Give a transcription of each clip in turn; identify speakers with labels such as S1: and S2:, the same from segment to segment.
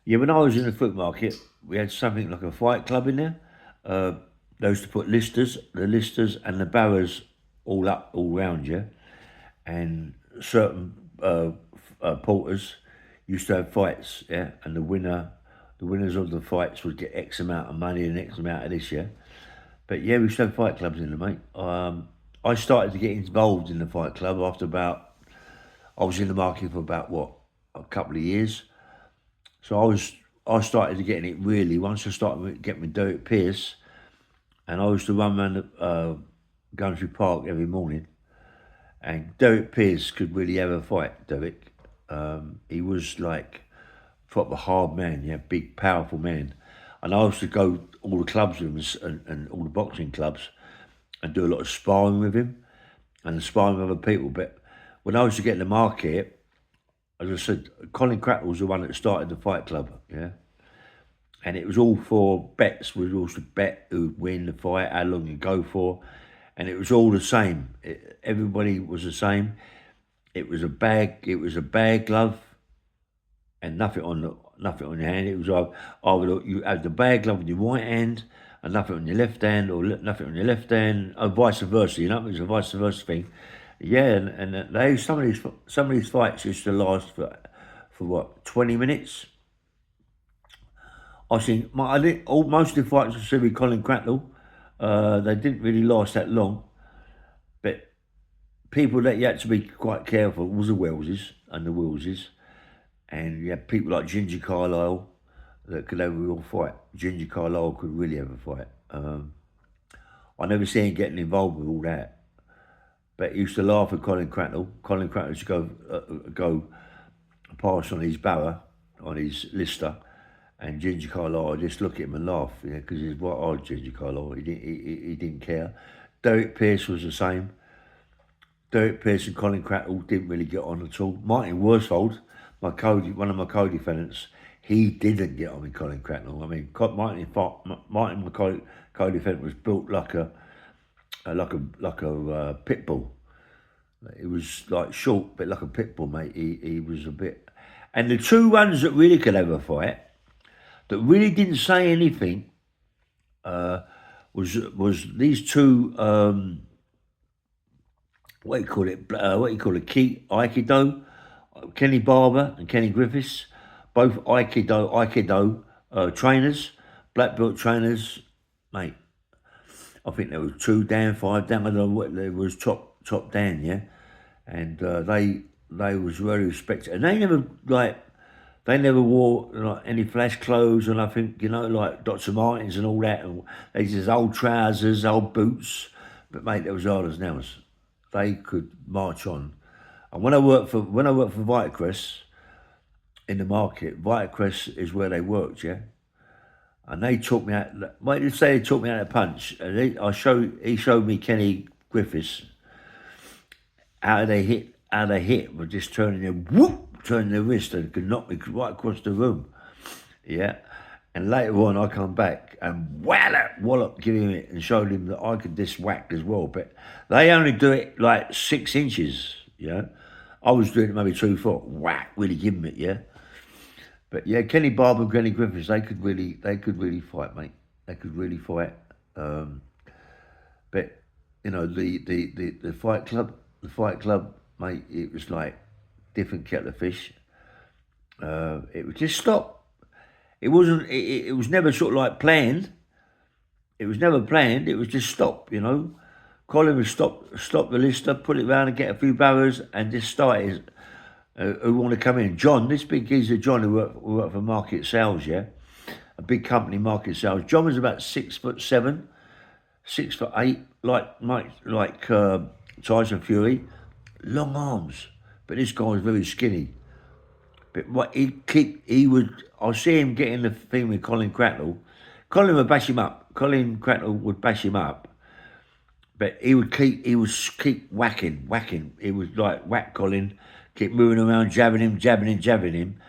S1: Yeah, when I was in the foot market, we had something like a fight club in there. Uh, they used to put the listers and the barrows all up, all round you, and certain porters used to have fights, yeah, and the winners of the fights would get X amount of money and X amount of this, yeah. But yeah, we used to have fight clubs in there, mate. I started to get involved in the fight club after about, I was in the market for about what, a couple of years. So I started to get in it really once I started getting my Derek Pierce, and I used to run around the Country Park every morning. And Derek Pierce could really have a fight. Derek, he was like proper hard man, yeah, big powerful man. And I used to go all the clubs with him and all the boxing clubs and do a lot of sparring with him and sparring with other people. But when I was to get in the market, as I said, Colin Crackle was the one that started the fight club, yeah. And it was all for bets. We also bet who'd win the fight, how long you go for, and it was all the same. Everybody was the same. It was a bag. It was a bag glove and nothing on your hand. It was either you had the bag glove in your right hand and nothing on your left hand, or nothing on your left hand, or vice versa. You know, it was a vice versa thing. Yeah, and they some of these fights used to last for what 20 minutes. I think most of the fights I see with Colin Cracknell, they didn't really last that long. But people that you had to be quite careful was the Welleses and the Willses, and you had people like Ginger Carlisle that could have a real fight. Ginger Carlisle could really have a fight. I never seen him getting involved with all that, but he used to laugh at Colin Cracknell. Colin Cracknell used to go past on his barrow, on his lister, and Ginger Carlisle would just look at him and laugh, yeah, because he's what odd Ginger Carlisle. He didn't care. Derek Pierce was the same. Derek Pierce and Colin Cracknell didn't really get on at all. Martin Worsfold, one of my co-defendants, he didn't get on with Colin Cracknell. I mean, Martin, my co-defendant, was built like a pit bull. It was like short, but like a pit bull, mate. He was a bit. And the two ones that really could have a fight, that really didn't say anything, was these two. What you call it? Aikido. Kenny Barber and Kenny Griffiths, both Aikido trainers, black belt trainers, mate. I think there was two down, five down. I don't know what there was top down, yeah. And they was very respected, and they never wore like any flash clothes or nothing, you know, like Dr. Martens and all that. And they just old trousers, old boots. But mate, they was hard as nails. They could march on. And when I worked for Vitacrest in the market, Vitacrest is where they worked, yeah. And they taught me how. Might you say they taught me how to punch? And he showed me Kenny Griffiths how they hit with just turning their wrist and could knock me right across the room. Yeah. And later on, I come back and wallop, give him it and showed him that I could just whack as well. But they only do it like 6 inches, you know. I was doing it maybe 2 foot, whack, really give him it, yeah. But yeah, Kenny Barber and Kenny Griffiths, they could really fight, mate. They could really fight. But you know, the fight club, mate, it was like different kettle of fish. It would just stop. It wasn't. It was never sort of like planned. It was never planned. It was just stop. You know, Colin would stop the lister, put it round and get a few barrows, and just start it. Who want to come in? John, this big geezer John who worked for Market Sales, yeah, a big company, Market Sales. John was about 6'7", 6'8", like Tyson Fury, long arms, but this guy was very skinny. But what he would, I see him getting the thing with Colin Cracknell. Colin would bash him up. Colin Cracknell would bash him up, but he would keep whacking. He would like whack Colin, keep moving around, jabbing him.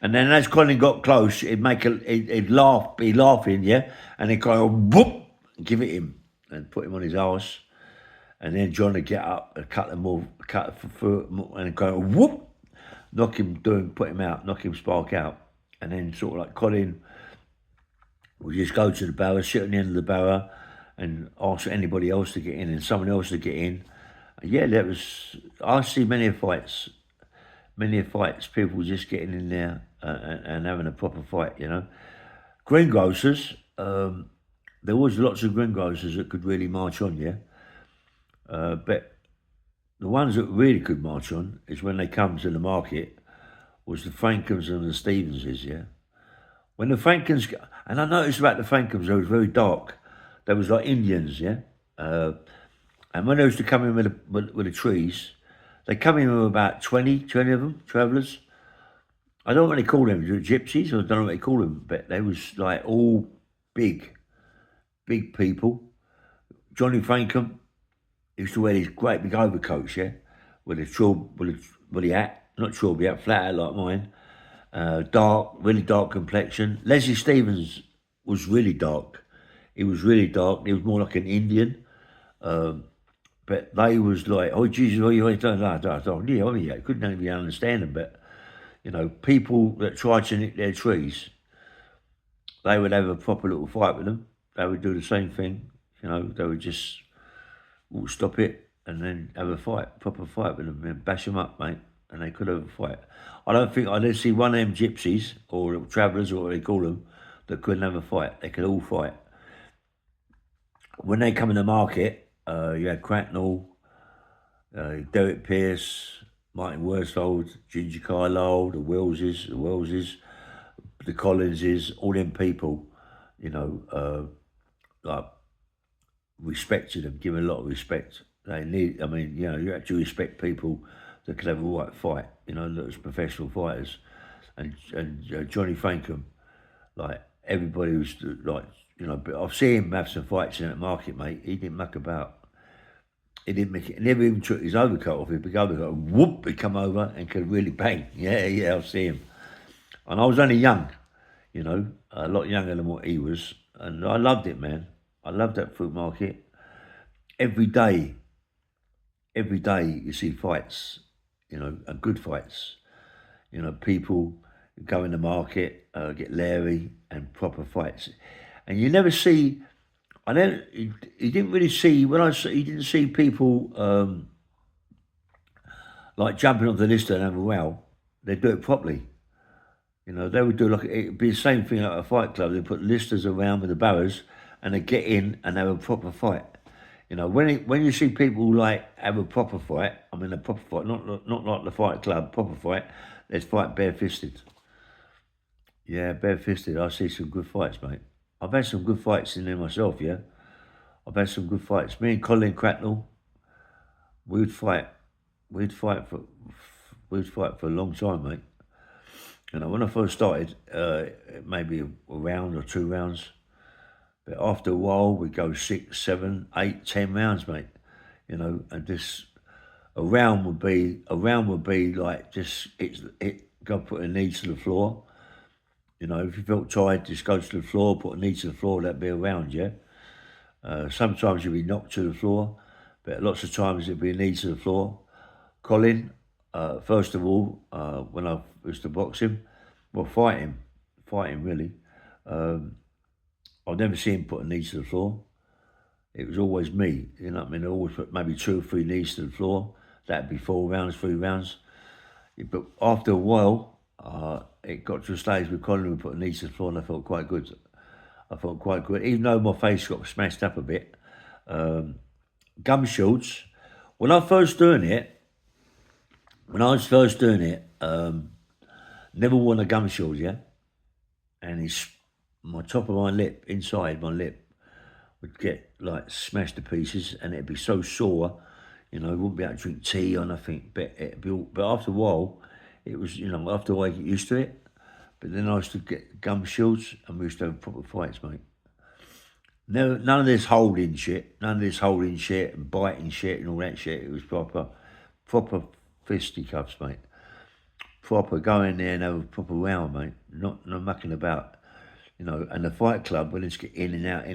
S1: And then as Colin got close, he'd laugh, be laughing, yeah, and he'd kind of whoop, give it him and put him on his arse. And then John would get up and cut for and go whoop, knock him, put him out, knock him spark out. and then sort of like Colin would just go to the barra, sit on the end of the barra, and ask anybody else to get in, and someone else to get in. Yeah, that was. I see many fights, people just getting in there and having a proper fight. Greengrocers. There was lots of greengrocers that could really march on, yeah. But the ones that really could march on is when they come to the market was the Frankens and the Stevenses, yeah. When the Frankens, and I noticed about the Frankens, they was very dark. They was like Indians, yeah. Uh, and when they used to come in with the trees, they come in with about 20 of them, travellers. I don't know what they call them, gypsies, or I don't know what they call them, but they was like all big, big people. Johnny Frankham used to wear these great big overcoats, yeah, with a hat, not trilby hat, flat hat like mine. Dark, really dark complexion. Leslie Stevens was really dark. He was really dark. He was more like an Indian. But they was like, oh Jesus, oh you yeah, couldn't even understand them. But people that tried to nick their trees, they would have a proper little fight with them. They would do the same thing. They would just stop it and then have a fight, proper fight with them, and bash them up, mate. And they could have a fight. I don't think I did see one of them gypsies or travellers or what they call them that couldn't have a fight. They could all fight. When they come in the market, you had Cracknell, Derek Pierce, Martin Worsfold, Ginger Carlisle, the Welleses, the Collinses, all them people, like respected them, give them a lot of respect. They need, I mean, you have to respect people that could have a right fight, that was professional fighters. And Johnny Frankham, like everybody was like, but I've seen him have some fights in that market, mate. He didn't muck about. He didn't make it. He never even took his overcoat off. His big overcoat, and whoop, he'd come over and could really bang. Yeah, I've seen him. And I was only young, a lot younger than what he was, and I loved it, man. I loved that fruit market. Every day, every day you see fights, and good fights. People go in the market, get leery, and proper fights. And you never see. I don't. You didn't really see when I. You didn't see people like jumping off the list and have a row. They do it properly. They would do like it'd be the same thing at a fight club. They put listers around with the barrows, and they get in and have a proper fight. When you see people like have a proper fight, I mean a proper fight, not like the fight club, proper fight. Let's fight barefisted. Yeah, barefisted. I see some good fights, mate. I've had some good fights in there myself. Yeah, I've had some good fights. Me and Colin Cracknell, we'd fight. We'd fight for. We'd fight for a long time, mate. When I first started, maybe a round or 2 rounds. But after a while, we'd go 6, 7, 8, 10 rounds, mate. And this a round would be like just it. Go put a knee to the floor. If you felt tired, just go to the floor, put a knee to the floor. That'd be a round, yeah. Sometimes you'd be knocked to the floor, but lots of times it'd be a knee to the floor. Colin, first of all, when I used to box him, well, fight him really. I've never seen him put a knee to the floor. It was always me, you know what I mean? I always put maybe 2 or 3 knees to the floor. That'd be 4 rounds, 3 rounds. But after a while, it got to a stage where Colin would put a knee to the floor and I felt quite good. Even though my face got smashed up a bit. Gum shields, when I was first doing it, never worn a gum shield, yeah? And it's my top of my lip, inside my lip, would get like smashed to pieces, and it'd be so sore, I wouldn't be able to drink tea or nothing. But but after a while, it was, after a while, I get used to it. But then I used to get gum shields, and we used to have proper fights, mate. No, none of this holding shit, and biting shit and all that shit. It was proper fisticuffs, mate. Proper go in there and have a proper round, mate. Not no mucking about. And the fight club, when it's get in and out,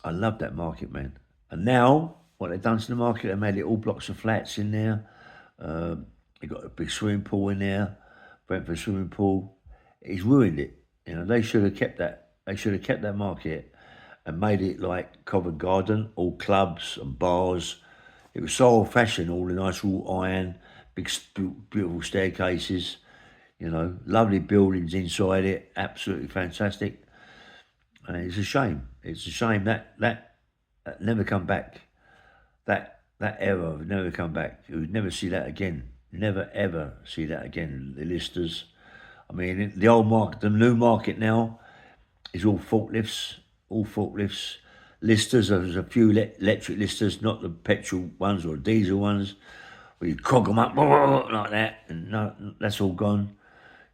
S1: I love that market, man. And now, what they've done to the market, they made it all blocks of flats in there. They got a big swimming pool in there, Brentford swimming pool. It's ruined it. You know, they should have kept that. They should have kept that market and made it like Covent Garden, all clubs and bars. It was so old fashioned, all the nice wrought iron, big, beautiful staircases. You know, lovely buildings inside it, absolutely fantastic. And it's a shame. It's a shame that never come back. That era would never come back. You would never see that again. Never ever see that again. The listers. I mean, the old market, the new market now is all forklifts, all forklifts. Listers. There's a few electric listers, not the petrol ones or diesel ones, where you cog them up like that, and no, that's all gone.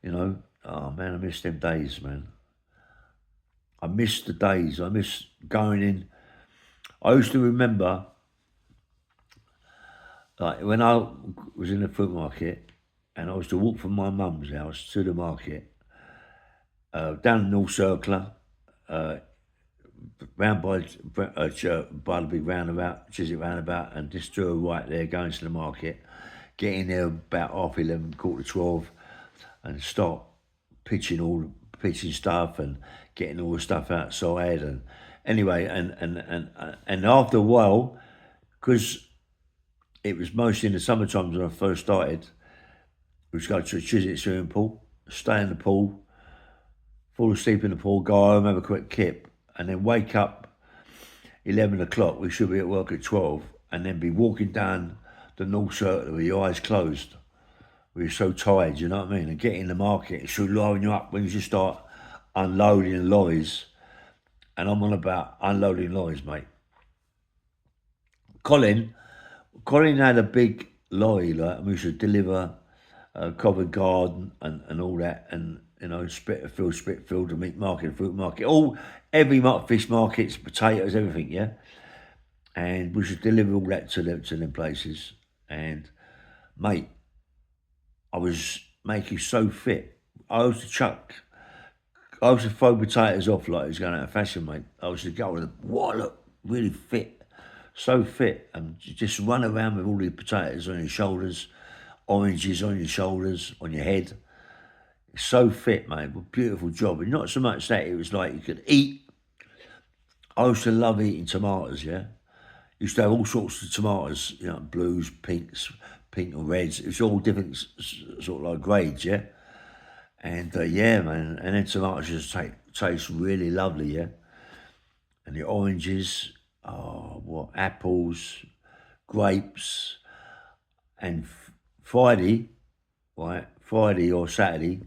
S1: You know. Oh man, I miss them days, man. I miss the days. I miss going in. I used to remember, like, when I was in the food market and I was to walk from my mum's house to the market, down North Circular, uh, round by the big roundabout, Chiswick roundabout, and just do a right there, going to the market, get in there about 11:30, quarter to 12, and start pitching stuff and getting all the stuff outside. And anyway, and after a while, because it was mostly in the summer times when I first started, we used to go to a Chiswick swimming pool, stay in the pool, fall asleep in the pool, go home, have a quick kip, and then wake up 11 o'clock. We should be at work at 12, and then be walking down the North Circular with your eyes closed. We were so tired, you know what I mean? And get in the market, it should line you up when you just start unloading lorries. And I'm on about unloading lorries, mate. Colin, Colin had a big lorry, like, and we should deliver Covent Garden and all that, and you know, Spitfield, the meat market, fruit market, all every fish markets, potatoes, everything, yeah. And we should deliver all that to them places. And mate, I was making so fit. I used to chuck, I used to throw potatoes off like it was going out of fashion, mate. I used to go with what, look, really fit, so fit, and just run around with all the potatoes on your shoulders, oranges on your shoulders, on your head. So fit, mate. Beautiful job. And not so much that, it was like you could eat. I used to love eating tomatoes, yeah. Used to have all sorts of tomatoes, you know, blues, pinks, pink and reds. It's all different sort of like grades, yeah. And yeah, man. And then tomatoes just taste really lovely, yeah. And the oranges, oh, what, apples, grapes. And Friday, right, Friday or Saturday,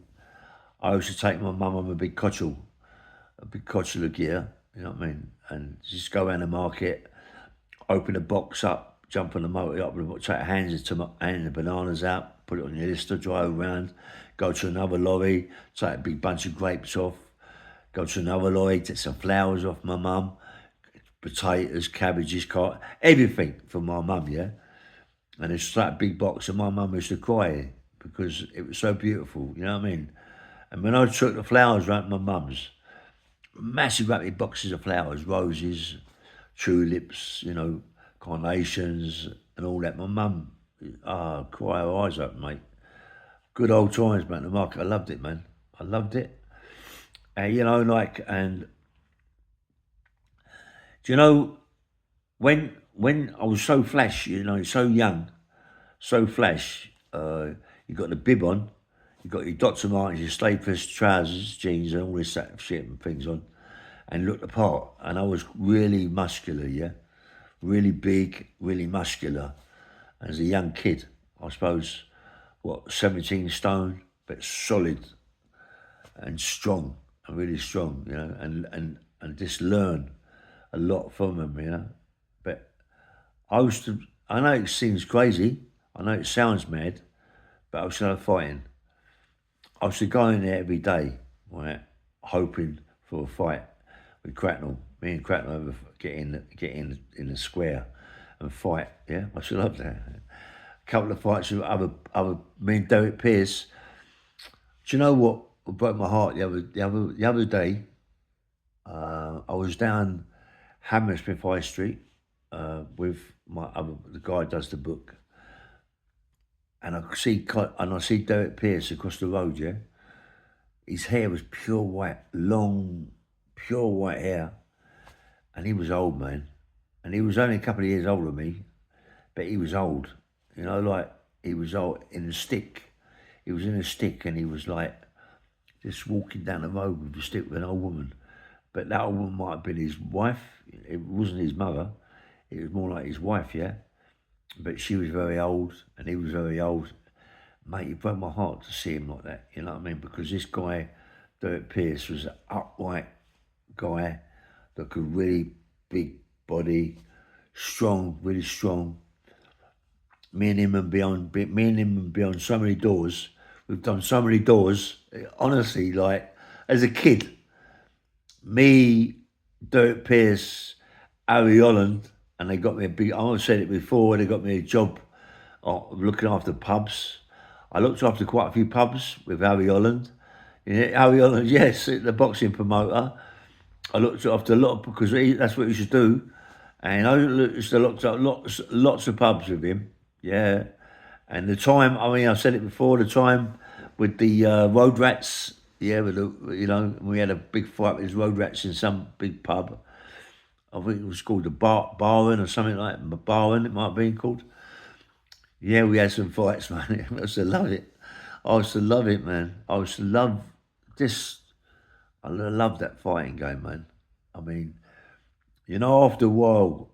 S1: I used to take my mum on a big cotchel of gear, you know what I mean? And just go around the market, open the box up, jump on the motor up, take a hand the bananas out, put it on your lister, drive around, go to another lorry, take a big bunch of grapes off, go to another lorry, take some flowers off my mum, potatoes, cabbages, everything from my mum, yeah? And it's like a big box, and my mum used to cry because it was so beautiful, you know what I mean? And when I took the flowers round my mum's, massive rapid boxes of flowers, roses, tulips, you know, carnations and all that. My mum, cry her eyes open, mate. Good old times, man. The market, I loved it, man. I loved it. And you know, like, and do you know when I was so flash, you know, so young, so flash. You got the bib on, you got your Dr. Martens, your Staples trousers, jeans, and all this shit and things on, and looked the part. And I was really muscular, yeah, really big, really muscular. As a young kid, I suppose, what, 17 stone, but solid and strong, and really strong, you know, and just learn a lot from them, you know. But I used to, I know it seems crazy, I know it sounds mad, but I was still fighting. I used to go in there every day, right, hoping for a fight with Cracknell. Me and Cracknell would get in the square and fight. Yeah, I should love that. A couple of fights with other me and Derek Pierce. Do you know what broke my heart the other day? I was down Hammersmith High Street with the guy who does the book, and I see Derek Pierce across the road, yeah, His hair was pure white, long, pure white hair, and he was old, man. And he was only a couple of years older than me, but he was old. You know, like he was old in a stick. He was in a stick, and he was like just walking down the road with a stick with an old woman. But that old woman might have been his wife. It wasn't his mother. It was more like his wife, yeah. But she was very old, and he was very old. Mate, it broke my heart to see him like that. You know what I mean? Because this guy, Dirk Pierce, was an upright guy that could really big body, strong, really strong. Me and him and beyond so many doors. We've done so many doors. Honestly, like as a kid, me, Dirk Pierce, Harry Holland, and they got me a big. I said it before. They got me a job looking after pubs. I looked after quite a few pubs with Harry Holland. Yeah, Harry Holland, yes, the boxing promoter. I looked after a lot because that's what he used to do, and I used to look at lots of pubs with him. Yeah, and the time, I mean, I said it before. The time with the road rats. Yeah, with the, we had a big fight with these road rats in some big pub. I think it was called the Barwin or something like that. Barwin, it might have been called. Yeah, we had some fights, man. I used to love it. I used to love it, man. I used to love this. I love that fighting game, man. I mean, after a while,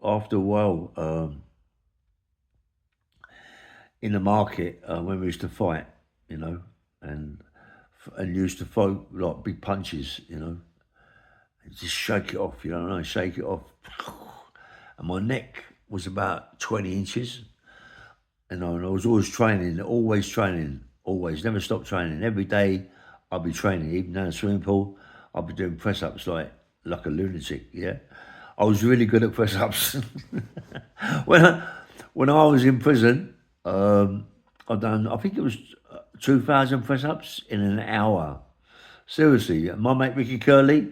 S1: in the market when we used to fight, you know, and and used to throw like big punches, and just shake it off, shake it off. And my neck was about 20 inches, and I was always training, always, never stopped training. Every day I'd be training, even down the swimming pool, I'd be doing press ups like a lunatic, yeah. I was really good at press ups. when when I was in prison, I think it was 2,000 press ups in an hour. Seriously, my mate Ricky Curley,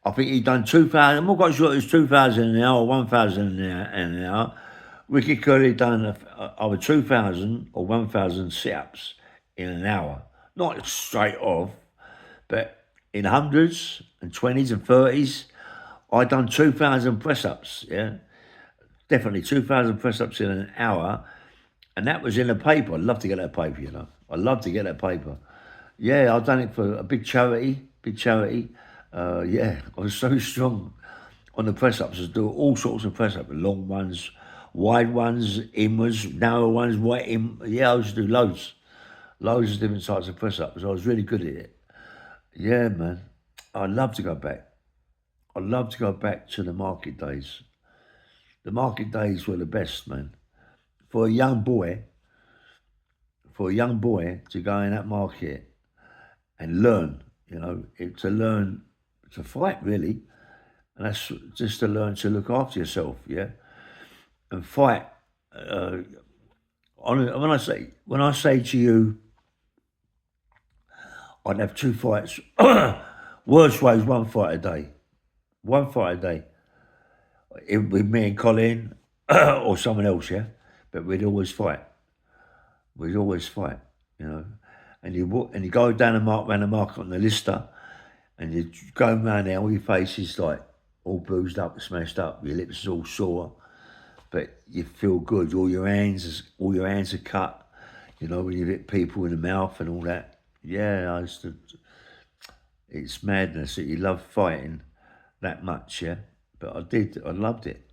S1: I think he done 2,000. I'm not quite sure it was 2,000 an hour or 1,000 an hour. Ricky Curley done either 2,000 or 1,000 sit-ups in an hour. Not straight off, but in hundreds and 20s and 30s, I done 2,000 press-ups, yeah? Definitely 2,000 press-ups in an hour. And that was in a paper. I'd love to get that paper, I'd love to get that paper. Yeah, I've done it for a big charity, yeah, I was so strong on the press-ups. I do all sorts of press-ups, long ones, wide ones, inwards, narrow ones, wide in. Yeah, I used to do loads of different types of press-ups. I was really good at it. Yeah, man. I'd love to go back. I'd love to go back to the market days. The market days were the best, man. For a young boy, to go in that market and learn, to learn to fight really, and that's just to learn to look after yourself, yeah, and fight. Uh, when I say to you, I'd have two fights. Worst way is one fight a day. One fight a day. With me and Colin or someone else, yeah. But we'd always fight. We'd always fight, And you go down round the market on the Lister, and you go around there, all your face is like all bruised up, smashed up, your lips is all sore, but you feel good. All your hands are cut, when you hit people in the mouth and all that. Yeah, it's madness that you love fighting that much, yeah. But I loved it.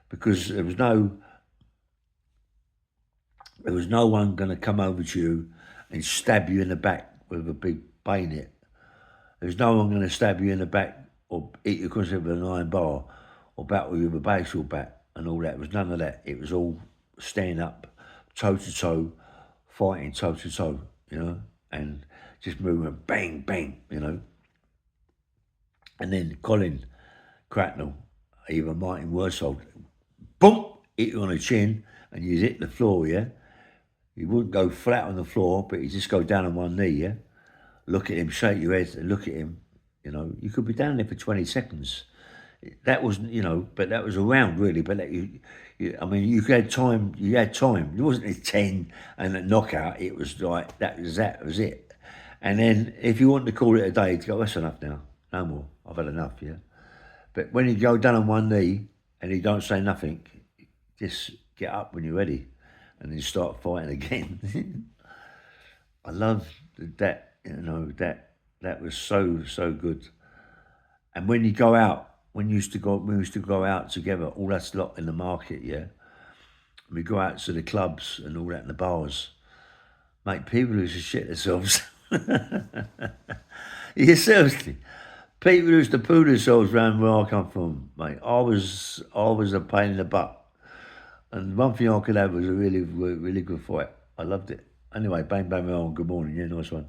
S1: Because there was no one going to come over to you and stab you in the back with a big bayonet. There's no one going to stab you in the back or hit you across with an iron bar or battle you with a baseball bat and all that. It was none of that. It was all stand up, toe to toe, fighting toe to toe, and just moving bang, bang, And then Colin Cracknell, even Martin Worsfold, boom, hit you on the chin and you hit the floor, yeah? You wouldn't go flat on the floor, but you just go down on one knee, yeah? Look at him, shake your head and look at him, You could be down there for 20 seconds. That was, but that was around really, but you had time. It wasn't a 10 and a knockout. It was like, that was it. And then if you want to call it a day, to go, that's enough now. No more. I've had enough, yeah. But when you go down on one knee and you don't say nothing, just get up when you're ready and then start fighting again. I love that, that was so good. And when you go out, we used to go out together, all that's lot in the market, yeah. We go out to the clubs and all that in the bars. Mate, people used to shit themselves. Yeah, seriously. People used to poo themselves round where I come from, mate. I was a pain in the butt. And one thing I could have was a really good fight. I loved it. Anyway, bang, bang, bang, good morning. Yeah, nice one.